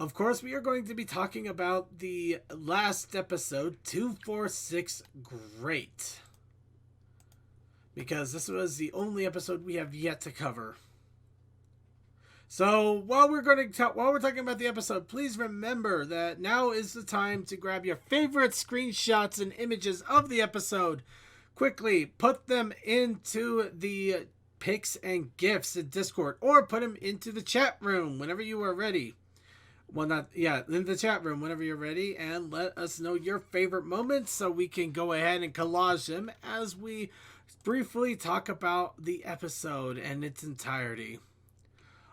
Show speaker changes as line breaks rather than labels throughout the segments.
of course, we are going to be talking about the last episode, 246 Great. Because this was the only episode we have yet to cover. So while we're talking about the episode, please remember that now is the time to grab your favorite screenshots and images of the episode. Quickly put them into the pics and gifs in Discord, or put them into the chat room whenever you are ready. In the chat room whenever you're ready, and let us know your favorite moments so we can go ahead and collage them as we briefly talk about the episode and its entirety.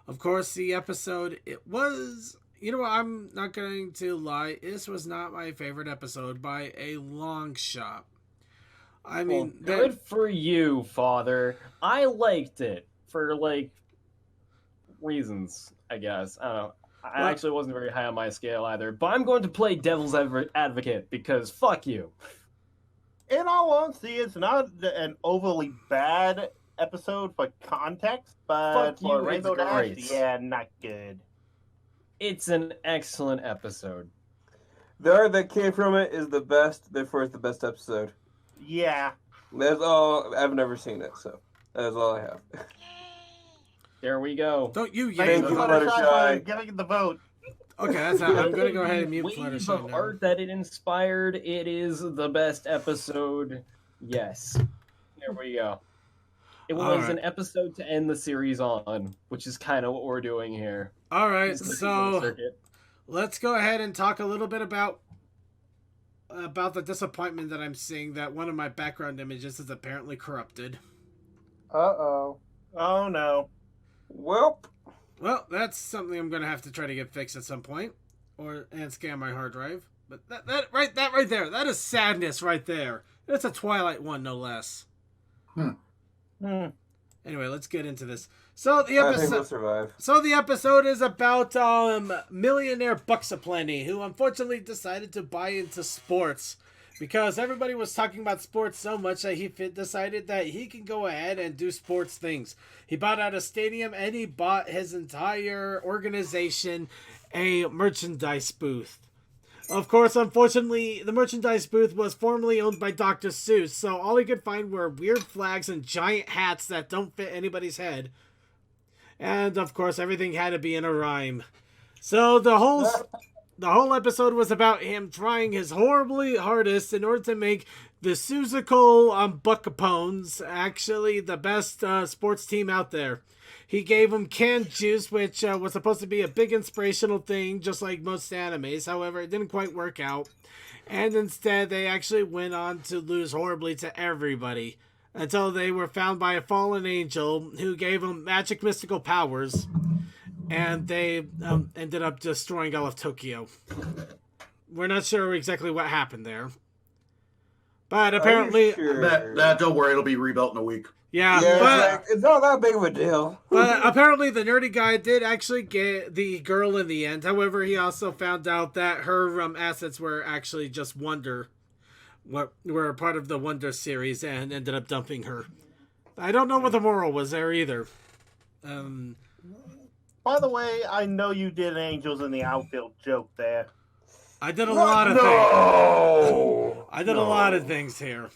Of course, the episode, it was, I'm not going to lie, this was not my favorite episode by a long shot. I mean,
good for you, Father. I liked it for reasons, I guess. I don't know. I actually wasn't very high on my scale either, but I'm going to play devil's advocate because fuck you.
In all honesty, it's not an overly bad episode for context, but
fuck
for
you,
Rainbow
it's
Dash,
great.
yeah, not good.
It's an excellent episode.
The art that came from it is the best, therefore it's the best episode.
Yeah.
That's all. I've never seen it, so that's all I have.
There we go.
Don't you
Thank you,
Fluttershy, giving the vote.
Okay, that's how I'm going to go ahead and mute
Wave
Fluttershy
of
now.
art that it inspired, it is the best episode. Yes. There we go. It was an episode to end the series on, which is kind of what we're doing here.
All right, so let's go ahead and talk a little bit about the disappointment that I'm seeing that one of my background images is apparently corrupted.
Uh-oh. Oh, no.
Well,
that's something I'm going to have to try to get fixed at some point, and scan my hard drive. But that right there, that is sadness right there. It's a Twilight one, no less. Anyway, let's get into this. So the episode,
I think we'll survive.
So the episode is about millionaire Bucks Aplenty, who unfortunately decided to buy into sports because everybody was talking about sports so much that he decided that he can go ahead and do sports things. He bought out a stadium and he bought his entire organization a merchandise booth. Of course, unfortunately, the merchandise booth was formerly owned by Dr. Seuss, so all he could find were weird flags and giant hats that don't fit anybody's head. And, of course, everything had to be in a rhyme. So the whole episode was about him trying his horribly hardest in order to make the Seussical Buckapones actually the best sports team out there. He gave them canned juice, which was supposed to be a big inspirational thing, just like most animes. However, it didn't quite work out. And instead, they actually went on to lose horribly to everybody, until they were found by a fallen angel who gave them magic mystical powers. And they ended up destroying all of Tokyo. We're not sure exactly what happened there. But apparently...
Sure?
Don't worry, it'll be rebuilt in a week.
Yeah,
but it's not that big of a deal.
But apparently the nerdy guy did actually get the girl in the end. However, he also found out that her assets were actually just Wonder. Were part of the Wonder series and ended up dumping her. I don't know what the moral was there either.
By the way, I know you did Angels in the Outfield joke there.
I did a lot of things. I did a lot of things here.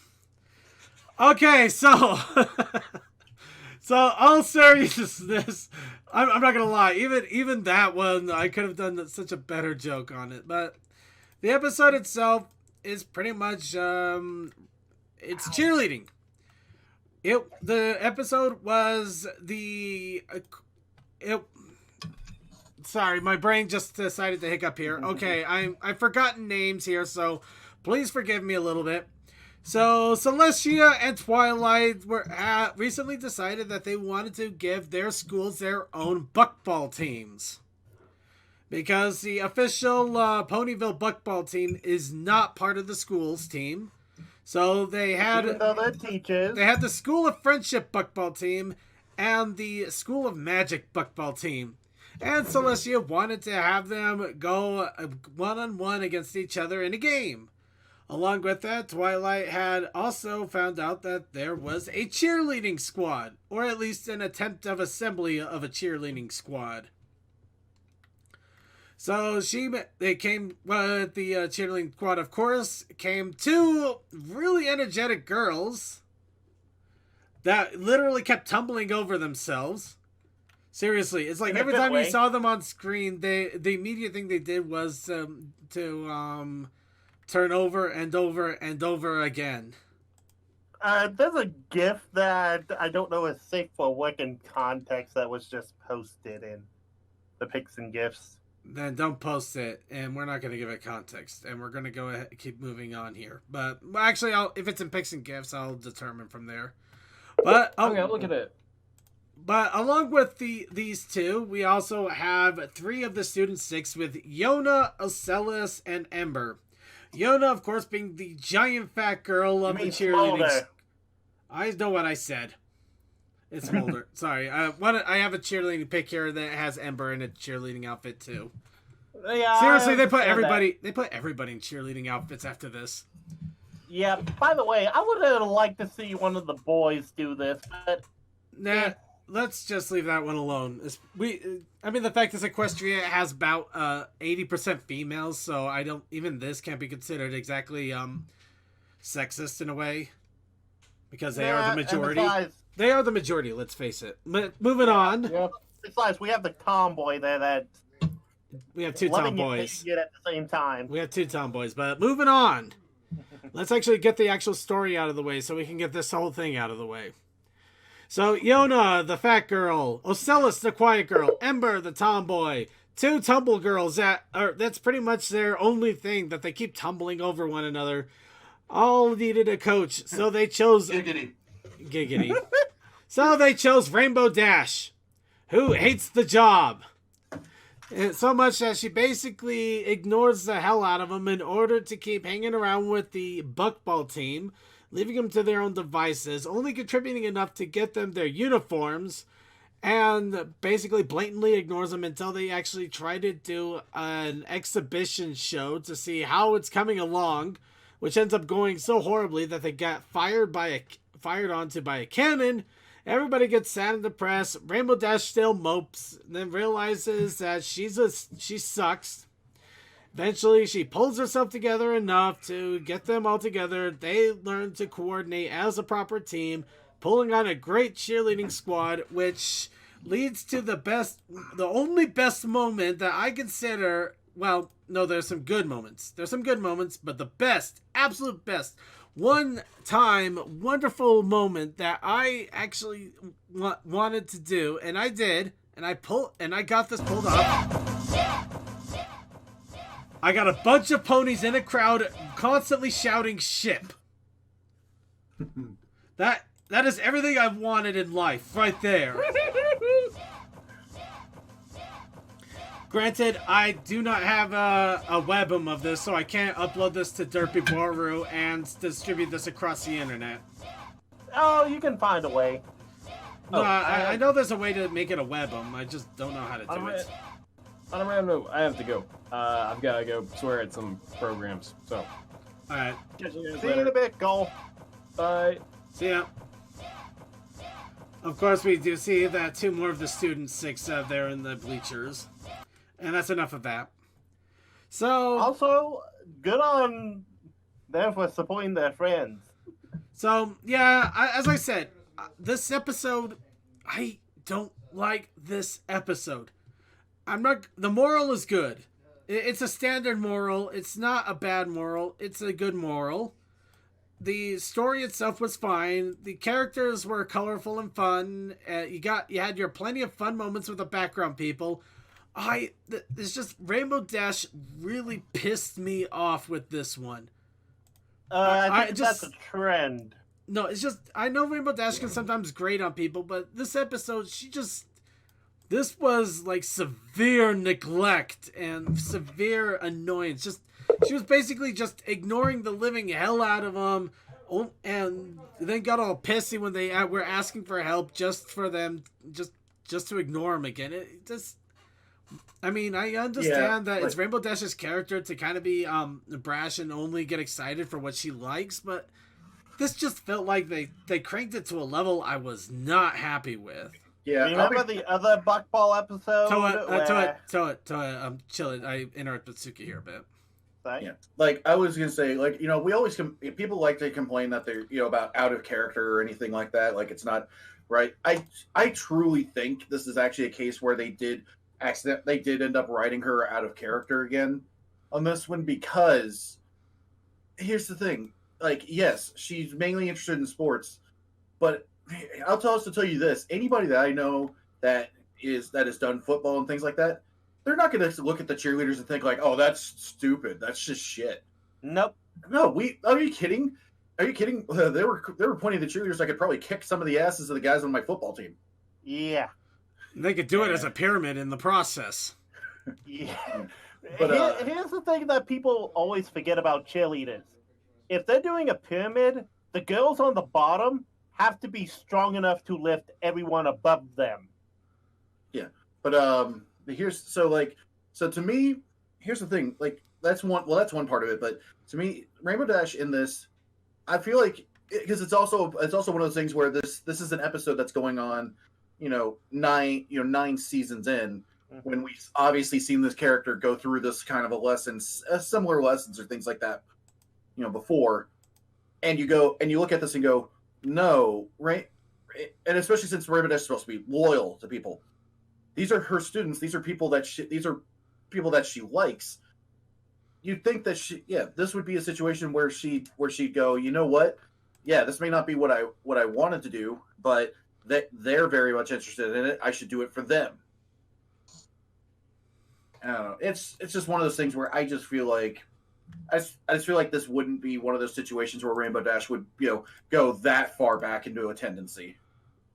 Okay, so all seriousness, I'm not gonna lie. Even that one, I could have done such a better joke on it. But the episode itself is pretty much it's cheerleading. The episode was Sorry, my brain just decided to hiccup here. Okay, I've forgotten names here, so please forgive me a little bit. So Celestia and Twilight were recently decided that they wanted to give their schools their own buckball teams. Because the official Ponyville buckball team is not part of the school's team. So they had the School of Friendship buckball team and the School of Magic buckball team. And Celestia wanted to have them go one-on-one against each other in a game. Along with that, Twilight had also found out that there was a cheerleading squad, or at least an attempt of assembly of a cheerleading squad. So they came with the cheerleading squad, of course, came two really energetic girls that literally kept tumbling over themselves. Seriously, it's like
In a
every
good
time you
way.
saw them on screen, the immediate thing they did was to turn over and over and over again.
There's a GIF that I don't know is safe for work in context that was just posted in the pics and GIFs.
Then don't post it, and we're not going to give it context, and we're going to go ahead keep moving on here. But actually, if it's in pics and gifs, I'll determine from there. But
Okay, look at it.
But along with these two, we also have three of the student six with Yona, Ocellus, and Ember. Yona, of course, being the giant fat girl of the cheerleading.
Smolder.
I know what I said. It's Smolder. Sorry. I have a cheerleading pic here that has Ember in a cheerleading outfit too.
Yeah,
Seriously,
I
they put
understand
everybody.
that.
They put everybody in cheerleading outfits after this.
Yeah. By the way, I would have liked to see one of the boys do this, but
Nah, let's just leave that one alone. I mean, the fact is, Equestria has about 80% females, so I don't. Even this can't be considered exactly sexist in a way, because they are the
and
majority.
besides,
They are the majority. Let's face it. But moving on,
Yep.
besides, we have the tomboy there that
we have two
loving
tomboys.
it at the same time.
We have two tomboys. But moving on, let's actually get the actual story out of the way, so we can get this whole thing out of the way. So, Yona, the fat girl, Ocellus, the quiet girl, Ember, the tomboy, two tumble girls that's pretty much their only thing, that they keep tumbling over one another, all needed a coach, so they chose Giggity. So they chose Rainbow Dash, who hates the job. And so much that she basically ignores the hell out of them in order to keep hanging around with the Buckball team, leaving them to their own devices, only contributing enough to get them their uniforms, and basically blatantly ignores them until they actually try to do an exhibition show to see how it's coming along, which ends up going so horribly that they got fired onto by a cannon. Everybody gets sad and depressed. Rainbow Dash still mopes, and then realizes that she sucks. Eventually, she pulls herself together enough to get them all together. They learn to coordinate as a proper team, pulling on a great cheerleading squad, which leads to the only best moment that I consider. Well, no, there's some good moments. There's some good moments, but the best, absolute best, one-time wonderful moment that I actually wanted to do, and I did, and I got this pulled off. I got a bunch of ponies in a crowd constantly shouting "ship." That is everything I've wanted in life, right there. Granted, I do not have a webm of this, so I can't upload this to Derpy Boru and distribute this across the internet.
Oh, you can find a way.
No, I know there's a way to make it a webm. I just don't know how to do it.
On a random note, I have to go. I've got to go swear at some programs. So,
Alright,
catch you guys
See you in
later.
a bit, Cole.
Bye.
see ya. Of course, we do see that two more of the student six there in the bleachers. And that's enough of that. So,
Also, good on them for supporting their friends.
as I said, this episode, I don't like this episode. The moral is good. It's a standard moral. It's not a bad moral. It's a good moral. The story itself was fine. The characters were colorful and fun. You had your plenty of fun moments with the background people. It's just Rainbow Dash really pissed me off with this one.
I think that's a trend.
No, it's just, I know Rainbow Dash can sometimes grate on people, but this episode, this was like severe neglect and severe annoyance. She was basically just ignoring the living hell out of them, and then got all pissy when they were asking for help just for them, just to ignore them again. I mean, I understand that it's Rainbow Dash's character to kind of be brash and only get excited for what she likes, but this just felt like they cranked it to a level I was not happy with.
Yeah,
Remember the other Buckball episode?
Toa, I'm chilling. I interrupted Suki here a bit.
Sorry?
Yeah, like I was gonna say, like we always people like to complain that they're about out of character or anything like that. Like it's not right. I truly think this is actually a case where they did end up writing her out of character again on this one because here's the thing. Like yes, she's mainly interested in sports, but I'll tell you this: anybody that I know that has done football and things like that, they're not going to look at the cheerleaders and think like, "Oh, that's stupid. That's just shit."
Nope.
No, are you kidding? Are you kidding? There were plenty of the cheerleaders I could probably kick some of the asses of the guys on my football team.
Yeah.
They could do it as a pyramid in the process.
Yeah.
But,
Here's the thing that people always forget about cheerleaders. If they're doing a pyramid, the girls on the bottom have to be strong enough to lift everyone above them.
Yeah, but to me, here's the thing. Like that's one part of it. But to me, Rainbow Dash in this, I feel like because it's also one of those things where this is an episode that's going on, 9 seasons in. When we've obviously seen this character go through this kind of similar lessons or things like that, before, and you look at this and go, no, right? And especially since Rainbow Dash is supposed to be loyal to people, these are her students. These are people that she likes. You'd think that this would be a situation where she'd go, you know what? Yeah, this may not be what I wanted to do, but they're very much interested in it. I should do it for them. I don't know. It's just one of those things where I just feel like this wouldn't be one of those situations where Rainbow Dash would go that far back into a tendency.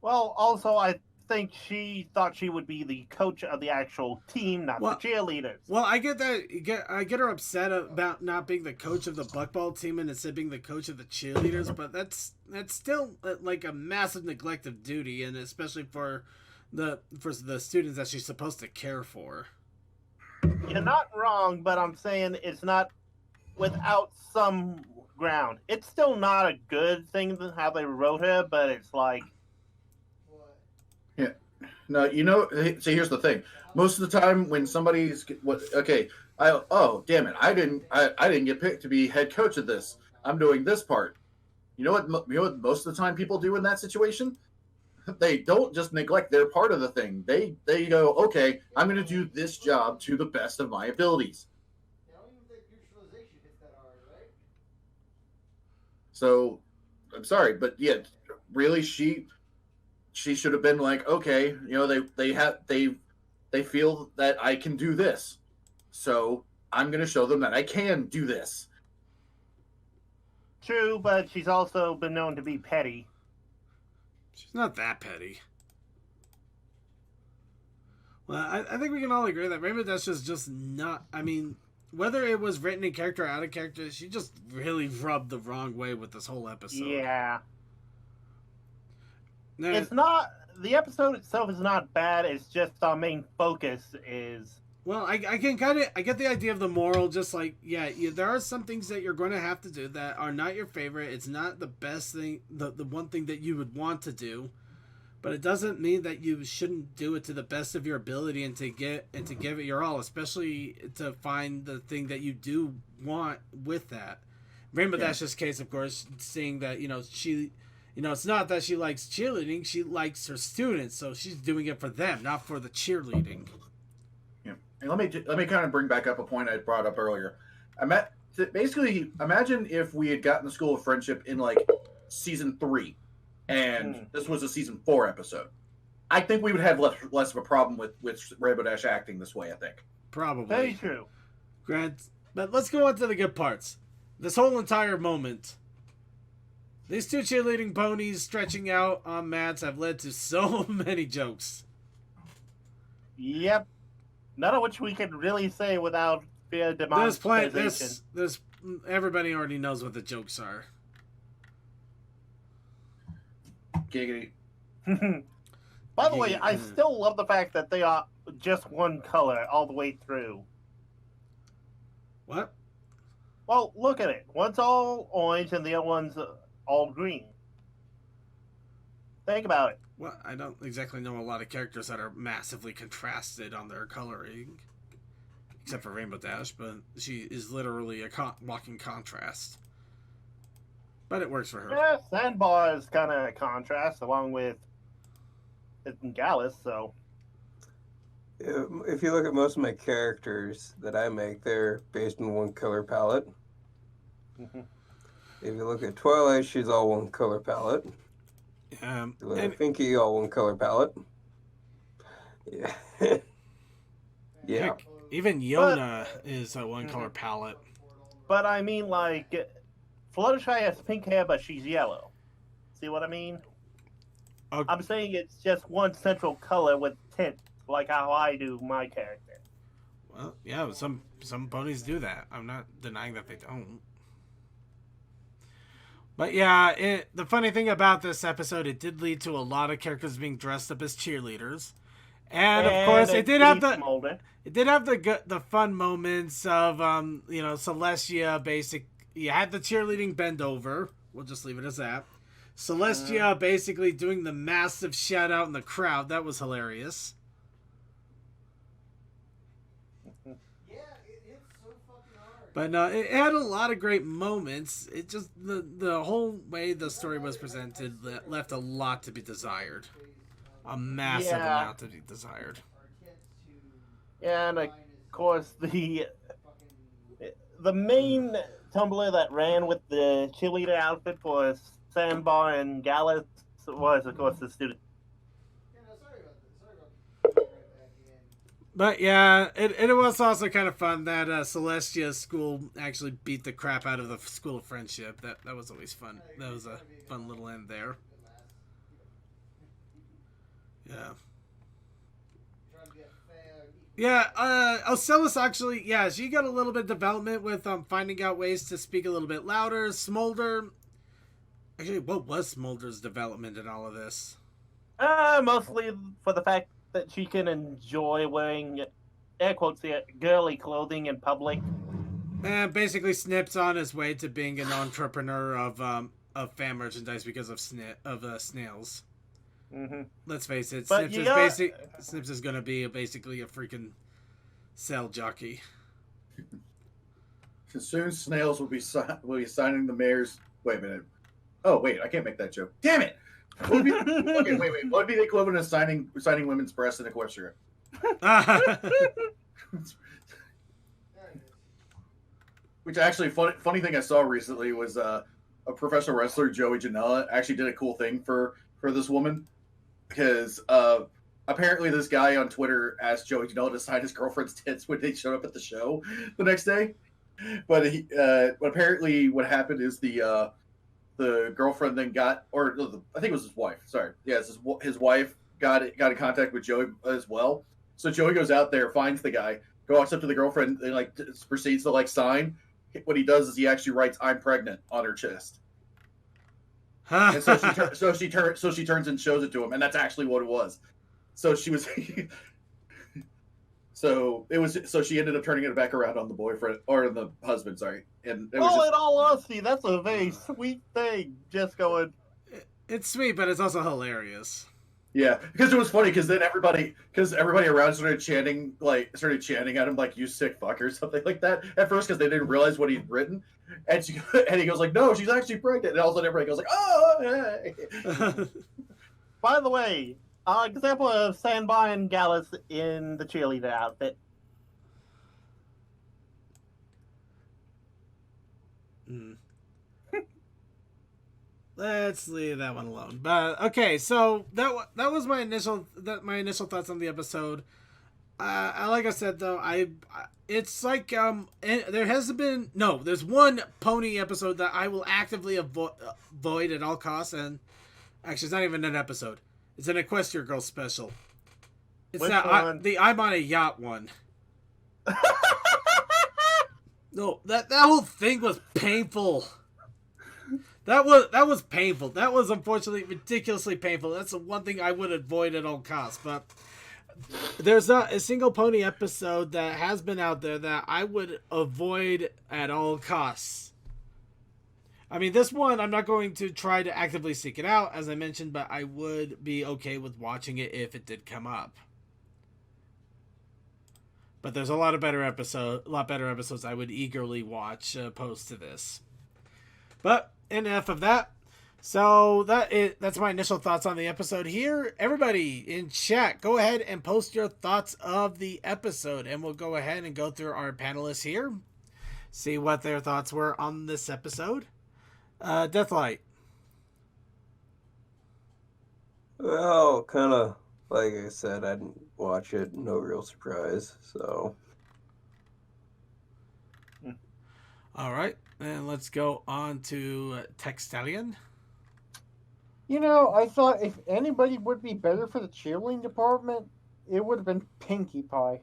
Well, also I think she thought she would be the coach of the actual team, not the cheerleaders.
Well, I get that. I get her upset about not being the coach of the buckball team and instead being the coach of the cheerleaders, but that's still like a massive neglect of duty, and especially for the students that she's supposed to care for.
You're not wrong, but I'm saying it's not without some ground. It's still not a good thing how they wrote her, but it's like...
Yeah. No, see, here's the thing. Most of the time when somebody's... damn it, I didn't get picked to be head coach of this. I'm doing this part. You know what most of the time people do in that situation? They don't just neglect their part of the thing. They go, okay, I'm going to do this job to the best of my abilities.
I don't even think neutralization hits that hard, right?
So, I'm sorry, but yeah, really, she should have been like, okay, they feel that I can do this, so I'm going to show them that I can do this.
True, but she's also been known to be petty.
She's not that petty. Well, I think we can all agree that Rainbow Dash is just not... I mean, whether it was written in character or out of character, she just really rubbed the wrong way with this whole episode.
Yeah.
Now,
It's not... The episode itself is not bad, it's just our main focus is...
Well, I get the idea of the moral, just like, there are some things that you're going to have to do that are not your favorite. It's not the best thing, the one thing that you would want to do, but it doesn't mean that you shouldn't do it to the best of your ability and to give it your all, especially to find the thing that you do want with that. Rainbow Dash's case, of course, seeing that, she, it's not that she likes cheerleading, she likes her students, so she's doing it for them, not for the cheerleading.
And let me kind of bring back up a point I brought up earlier. Basically, imagine if we had gotten the School of Friendship in like season 3, and this was a season 4 episode. I think we would have less of a problem with Rainbow Dash acting this way. I think
Probably.
Very true.
Grant, but let's go on to the good parts. This whole entire moment. These two cheerleading ponies stretching out on mats have led to so many jokes.
Yep. None of which we can really say without fear demonetization.
There's everybody already knows what the jokes are.
Giggity.
By the way, I still love the fact that they are just one color all the way through.
What?
Well, look at it. One's all orange and the other one's all green. Think about it.
Well, I don't exactly know a lot of characters that are massively contrasted on their coloring, except for Rainbow Dash, but she is literally a walking contrast. But it works for her.
Yeah, Sandbar is kind of a contrast along with Gallus, so.
If you look at most of my characters that I make, they're based on one color palette.
Mhm.
If you look at Twilight, she's all one color palette.
And
Finky, all one color palette. Yeah. Yeah.
heck, even Yona is a one color palette.
But I mean, like, Fluttershy has pink hair, but she's yellow. See what I mean?
Okay.
I'm saying it's just one central color with tint, like how I do my character.
Well, yeah, some ponies do that. I'm not denying that they don't. But yeah, the funny thing about this episode, it did lead to a lot of characters being dressed up as cheerleaders, and of course, it did have the fun moments of Celestia. You had the cheerleading bend over. We'll just leave it as that. Celestia basically doing the massive shout out in the crowd. That was hilarious.
Yeah, it hits so fucking hard.
But no, it had a lot of great moments. It just the whole way the story was presented left a lot to be desired. A massive amount to be desired.
And of course, the main Tumblr that ran with the cheerleader outfit for Sandbar and Gallus was, of course, the student.
Yeah, no, sorry about this. Sorry about right back in.
But yeah, it was also kind of fun that Celestia's school actually beat the crap out of the School of Friendship. That was always fun. That was a fun little end there. Yeah.
Trying to get fair, equal.
Yeah, Ocellus actually, yeah, she got a little bit of development with finding out ways to speak a little bit louder. Smolder, actually, what was Smolder's development in all of this?
Mostly for the fact that she can enjoy wearing, air quotes here, girly clothing in public.
And basically Snip's on his way to being an entrepreneur of fan merchandise because of snails.
Mm-hmm.
Let's face it,
But
Snips is gonna be basically a freaking sell jockey.
Soon snails will be signing the mayor's. Wait a minute. Oh wait, I can't make that joke. Damn it! What would be, okay, wait. What would be the equivalent of signing women's breasts in Equestria? Which actually, funny thing I saw recently was a professional wrestler, Joey Janela, actually did a cool thing for this woman, because apparently this guy on Twitter asked Joey Janela to sign his girlfriend's tits when they showed up at the show the next day. But apparently what happened is the girlfriend then got, I think it was his wife. Sorry, yeah, his wife got in contact with Joey as well. So Joey goes out there, finds the guy, walks up to the girlfriend, and proceeds to sign. What he does is he actually writes "I'm pregnant" on her chest, and so she turns and shows it to him, and that's actually what it was. So she was. So she ended up turning it back around on the boyfriend or the husband, sorry. And it was
in all honesty, that's a very sweet thing. Just going.
It's sweet, but it's also hilarious.
Yeah, because it was funny because then everybody around started chanting at him like "you sick fuck" or something like that at first because they didn't realize what he'd written, and he goes like, "No, she's actually pregnant," and all of a sudden everybody goes like, "Oh, hey."
By the way, example of Sandbar and Gallus in the cheerleader outfit.
Let's leave that one alone. But okay, so that was my initial thoughts on the episode. Like I said though, it's like there's one pony episode that I will actively avoid at all costs, and actually it's not even an episode. It's an Equestria Girl special. It's
Which
that
one?
the I'm on a yacht one. No, that whole thing was painful. That was painful. That was unfortunately ridiculously painful. That's the one thing I would avoid at all costs. But there's not a single pony episode that has been out there that I would avoid at all costs. I mean, this one, I'm not going to try to actively seek it out, as I mentioned, but I would be okay with watching it if it did come up. But there's a lot better episodes I would eagerly watch opposed to this. But enough of that. So that's my initial thoughts on the episode here. Everybody in chat, go ahead and post your thoughts of the episode, and we'll go ahead and go through our panelists here, see what their thoughts were on this episode. Deathlight.
Well, kind of like I said, I didn't watch it. No real surprise. So.
All right, and let's go on to Textalion.
You know, I thought if anybody would be better for the cheerleading department, it would have been Pinkie Pie.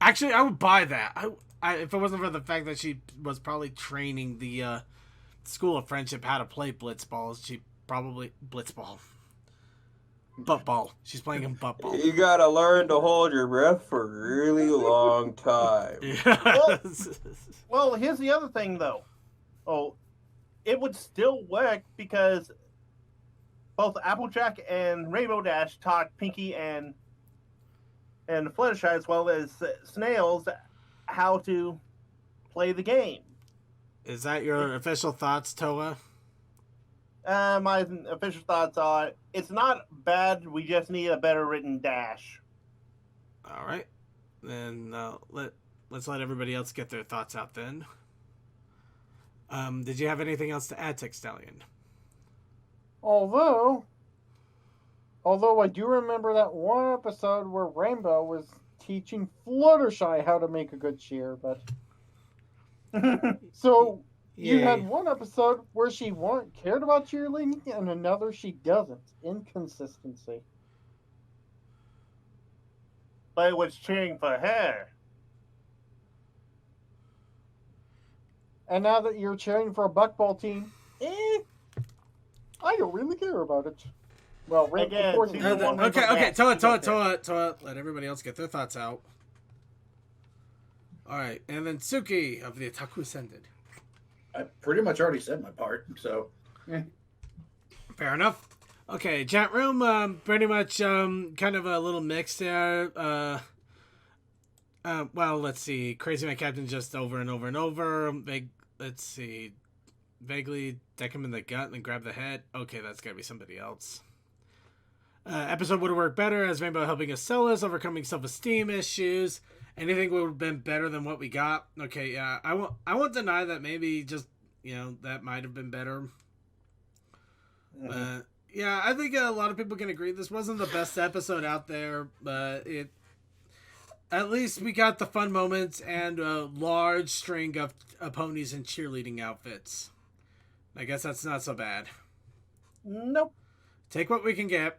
Actually, I would buy that. I if it wasn't for the fact that she was probably training the School of Friendship how to play blitzball, she probably blitzball. Buttball. She's playing in buttball.
You gotta learn to hold your breath for a really long time.
Yes.
Well, here's the other thing, though. Oh, it would still work because both Applejack and Rainbow Dash taught Pinkie and Fluttershy, as well as Snails, how to play the game.
Is that your official thoughts, Toa?
My official thoughts are it's not bad. We just need a better written Dash.
All right. Then let's let everybody else get their thoughts out then. Did you have anything else to add, Textalion?
Although I do remember that one episode where Rainbow was teaching Fluttershy how to make a good cheer, but so you had one episode where she cared about cheerleading, and another she doesn't. Inconsistency.
But it was cheering for her.
And now that you're cheering for a buckball team, I don't really care about it. Well,
Again,
okay. Toa. Let everybody else get their thoughts out. All right, and then Suki of the Otaku Ascended.
I pretty much already said my part, so.
Fair enough. Okay, chat room, pretty much kind of a little mix there. Well, let's see. Crazy My Captain just over and over and over. Let's see. Vaguely deck him in the gut and then grab the head. Okay, that's gotta be somebody else. Episode would have worked better as Rainbow helping Acelas, overcoming self-esteem issues. Anything would have been better than what we got. Okay, yeah, I won't deny that maybe just, that might have been better. Yeah, I think a lot of people can agree this wasn't the best episode out there, but at least we got the fun moments and a large string of ponies in cheerleading outfits. I guess that's not so bad.
Nope.
Take what we can get.